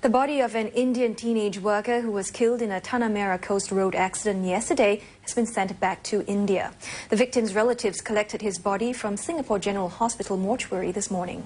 The body of an Indian teenage worker who was killed in a Tanah Coast Road accident yesterday has been sent back to India. The victim's relatives collected his body from Singapore General Hospital mortuary this morning.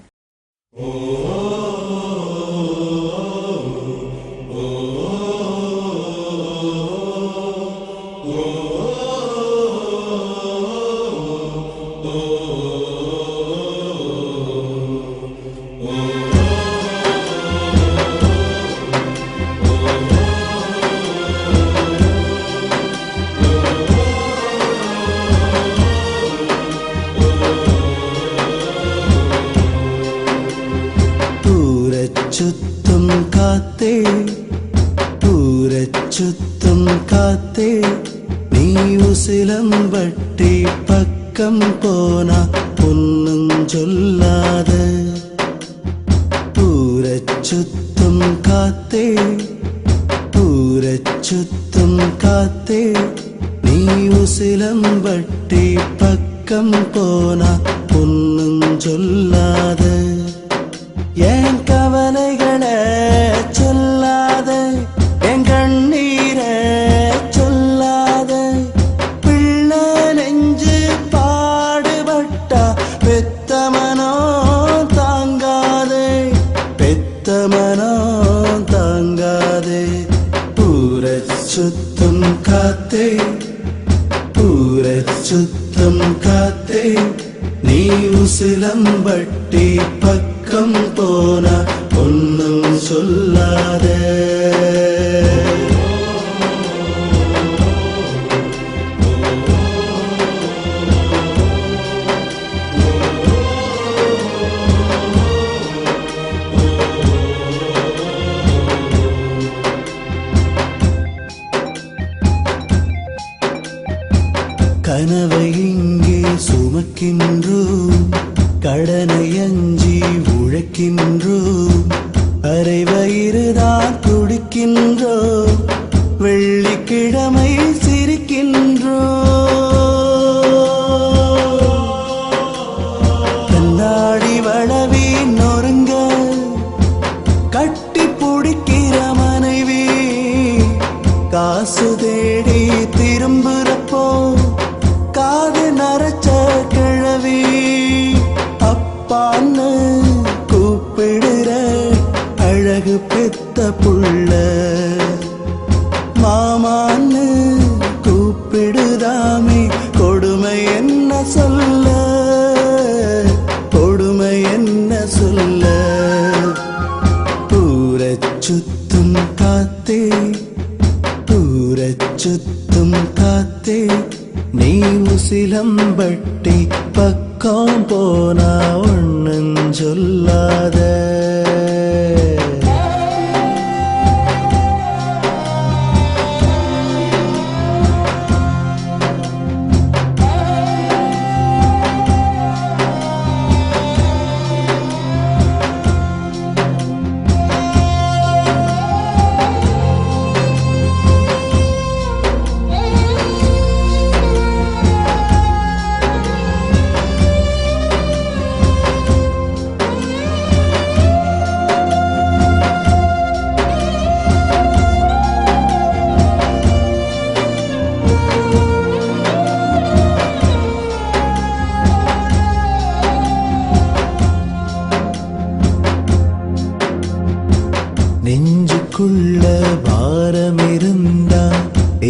ചുറ്റും കാത്തേ ചുറ്റും കാത്തേ നീ ഉസിലമ്പട്ടി പക്കം പോന ഒന്നും ചൊല്ലാതെ ചുറ്റും കാത്തേ ചുറ്റും കാത്തേ നീ ഉസിലമ്പട്ടി പക്കം പോന ഒന്നും ചൊല്ലാതെ என் கவலைகளை சொல்லாத என் கண்ணீரை சொல்லாத பிள்ளை நெஞ்சு பாடுபட்டா பெத்தமனோ தாங்காதே பெத்தமனோ தாங்காதே சுத்தம் காத்தே சுத்தம் காத்தே நீ உசிலம்பட்டி பக்கம் போன ஒன்னும் சொல்லாதே கனவை இங்கே சுமக்கின்றோம் கடனை அஞ்சி உழைக்கின்றோம் அரை வயிறுதான் குடிக்கின்றோம் வெள்ளிக்கிழமை சிரிக்கின்றோம் கண்ணாடி வளவி நொறுங்க கட்டி பிடிக்கிற மனைவி காசு தேடி திரும்புறப்போ காது நரைச்ச கிழவி அப்பான்னு கூப்பிடுற அழகு பெத்த புள்ள மாமான்னு கூப்பிடுதாமே கொடுமை என்ன சொல்ல கொடுமை என்ன சொல்ல சுத்தும் காத்தே சுத்தும் காத்தே நீ உசிலம்பட்டி பக்கம் போனா ஒன்னும் சொல்லாத நெஞ்சுக்குள்ள பாரம் இருந்தா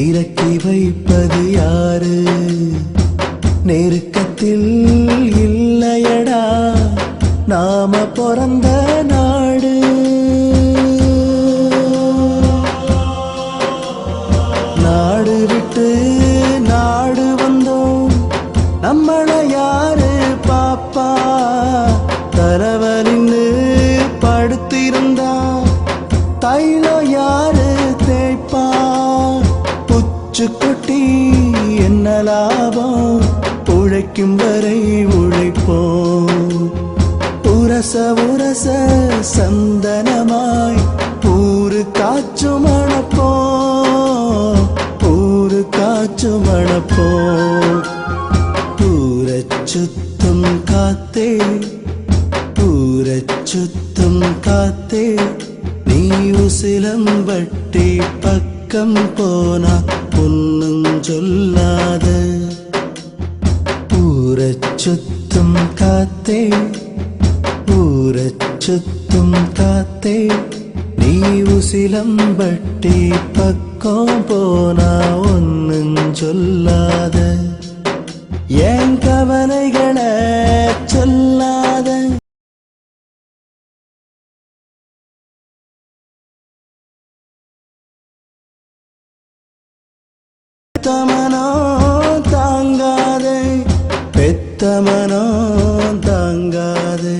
இறக்கி வைப்பது யாரு நெருக்கத்தில் இல்லையடா நாம பிறந்த நாடு நாடு விட்டு நாடு வந்தோம் நம்மள யாரு பாப்பா தரவலின்னு படுத்திருந்தா தைலோ யாரு தேய்ப்பா புச்சு கொட்டி என்ன லாபம் உழைக்கும் வரை உழைப்போம் உரச உரச சந்தனமாய் ஊரு காற்று மணப்போம் ஊரு காற்று மணப்போம் சுத்தும் காத்தே சுத்தும் காத்தே நீ நீ உசிலம்பட்டி பக்கம் போனா பொன்னும் சொல்லாத ஊரச் சுத்தும் காத்தே ஊரச் சுத்தும் காத்தே நீ உசிலம்பட்டி பக்கம் போனா ஒன்னும் சொல்லாத என் கவலைகளை சொல்லாத பெத்தமனோ தாங்காதே பெத்தமனோ தாங்காதே